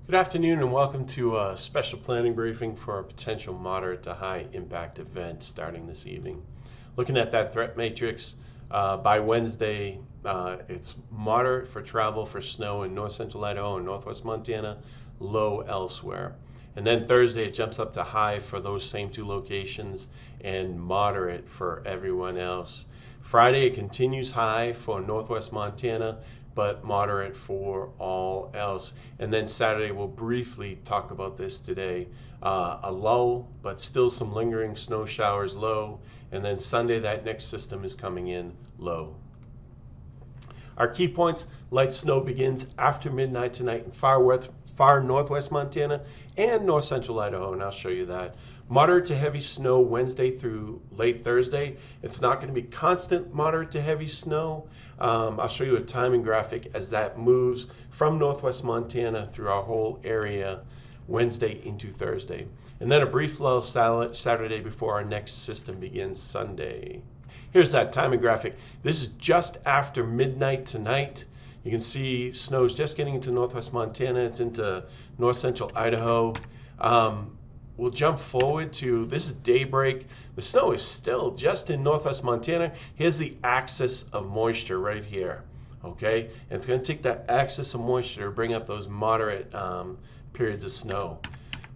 Good afternoon and welcome to a special planning briefing for a potential moderate to high impact event starting this evening. Looking at that threat matrix, by Wednesday, it's moderate for travel for snow in north central Idaho and northwest Montana, low elsewhere. And then Thursday, it jumps up to high for those same two locations and moderate for everyone else. Friday, it continues high for northwest Montana, but moderate for all else. And then Saturday, we'll briefly talk about this today. A low, but still some lingering snow showers, low. And then Sunday, that next system is coming in, low. Our key points: light snow begins after midnight tonight in far northwest Montana and north central Idaho, and I'll show you that. Moderate to heavy snow Wednesday through late Thursday. It's not going to be constant moderate to heavy snow. I'll show you a timing graphic as that moves from northwest Montana through our whole area Wednesday into Thursday. And then a brief lull Saturday before our next system begins Sunday. Here's that timing graphic. This is just after midnight tonight. You can see snow's just getting into northwest Montana. It's into north central Idaho. We'll jump forward to, this is daybreak. The snow is still just in northwest Montana. Here's the axis of moisture right here, okay? And it's going to take that axis of moisture to bring up those moderate periods of snow.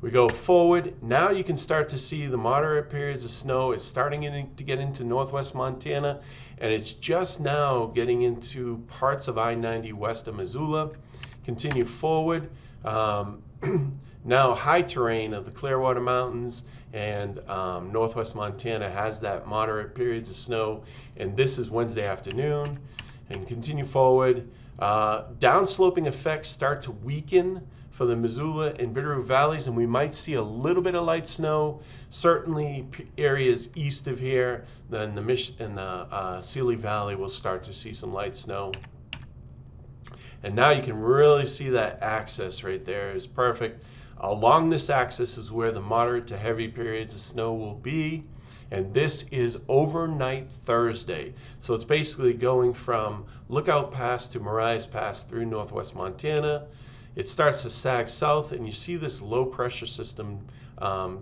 We go forward. Now you can start to see the moderate periods of snow is starting to get into northwest Montana, and it's just now getting into parts of I-90 west of Missoula. Continue forward. Now high terrain of the Clearwater Mountains and northwest Montana has that moderate periods of snow, and this is Wednesday afternoon. And continue forward. Downsloping effects start to weaken for the Missoula and Bitterroot valleys, and we might see a little bit of light snow. Certainly areas east of here, then the Seeley Valley will start to see some light snow. And now you can really see that axis right there is perfect. Along this axis is where the moderate to heavy periods of snow will be. And this is overnight Thursday. So it's basically going from Lookout Pass to Marias Pass through northwest Montana. It starts to sag south, and you see this low pressure system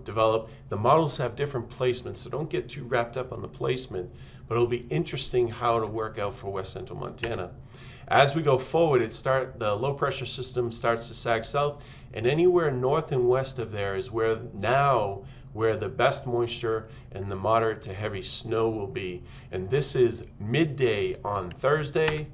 develop. The models have different placements, so don't get too wrapped up on the placement, but it'll be interesting how to work out for west central Montana. As we go forward, the low pressure system starts to sag south, and anywhere north and west of there is where the best moisture and the moderate to heavy snow will be. And this is midday on Thursday.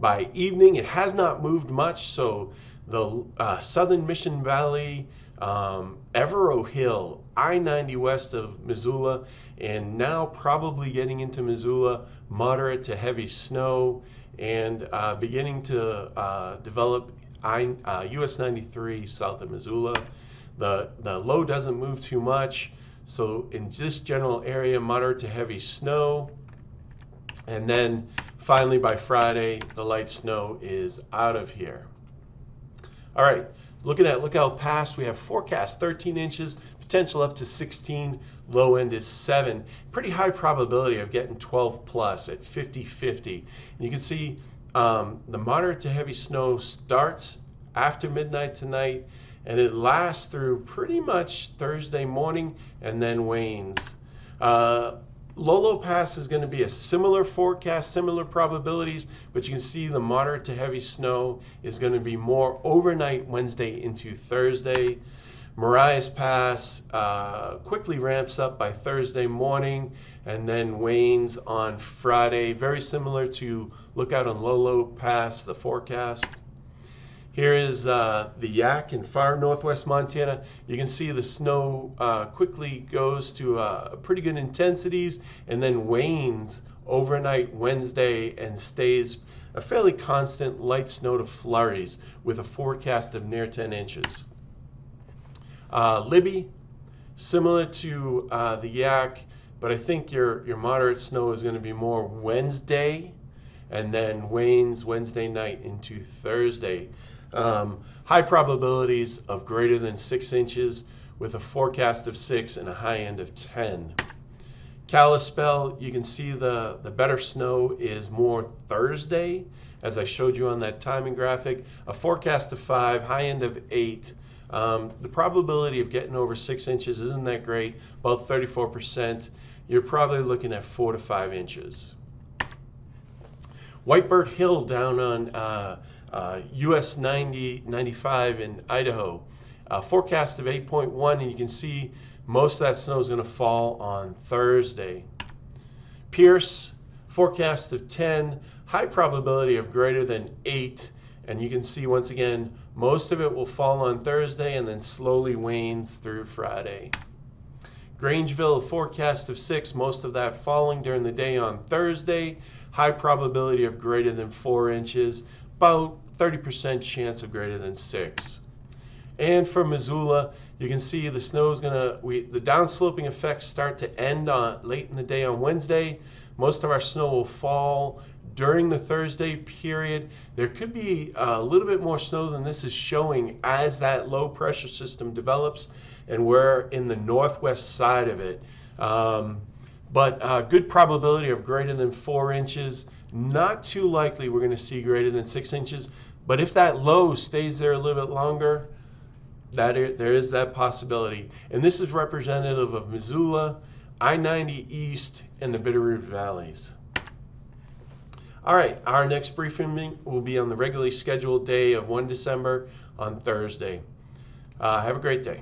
By evening, it has not moved much, so the southern Mission Valley, Evero Hill, I-90 west of Missoula, and now probably getting into Missoula, moderate to heavy snow, and beginning to develop US 93 south of Missoula. The low doesn't move too much, so in this general area, moderate to heavy snow. And then finally by Friday, the light snow is out of here. All right, looking at Lookout Pass, we have forecast 13 inches, potential up to 16, low end is 7. Pretty high probability of getting 12 plus at 50-50. And you can see the moderate to heavy snow starts after midnight tonight, and it lasts through pretty much Thursday morning and then wanes. Lolo Pass is going to be a similar forecast, similar probabilities, but you can see the moderate to heavy snow is going to be more overnight Wednesday into Thursday. Marias Pass quickly ramps up by Thursday morning and then wanes on Friday. Very similar to Lookout on Lolo Pass, the forecast. Here is the Yak in far northwest Montana. You can see the snow quickly goes to pretty good intensities and then wanes overnight Wednesday and stays a fairly constant light snow to flurries with a forecast of near 10 inches. Libby, similar to the Yak, but I think your moderate snow is going to be more Wednesday and then wanes Wednesday night into Thursday. High probabilities of greater than 6 inches with a forecast of 6 and a high end of 10. Kalispell, you can see the better snow is more Thursday as I showed you on that timing graphic. A forecast of 5, high end of 8. The probability of getting over 6 inches isn't that great, about 34%. You're probably looking at 4 to 5 inches. Whitebird Hill down on US 95 in Idaho. Forecast of 8.1, and you can see most of that snow is going to fall on Thursday. Pierce, forecast of 10, high probability of greater than 8, and you can see once again most of it will fall on Thursday and then slowly wanes through Friday. Grangeville, forecast of 6, most of that falling during the day on Thursday, high probability of greater than 4 inches, about 30% chance of greater than 6. And for Missoula, you can see the snow is the downsloping effects start to end late in the day on Wednesday. Most of our snow will fall during the Thursday period. There could be a little bit more snow than this is showing as that low pressure system develops, and we're in the northwest side of it. But good probability of greater than 4 inches. Not too likely we're going to see greater than 6 inches. But if that low stays there a little bit longer, there is that possibility. And this is representative of Missoula, I-90 East, and the Bitterroot Valleys. All right, our next briefing will be on the regularly scheduled day of 1 December on Thursday. Have a great day.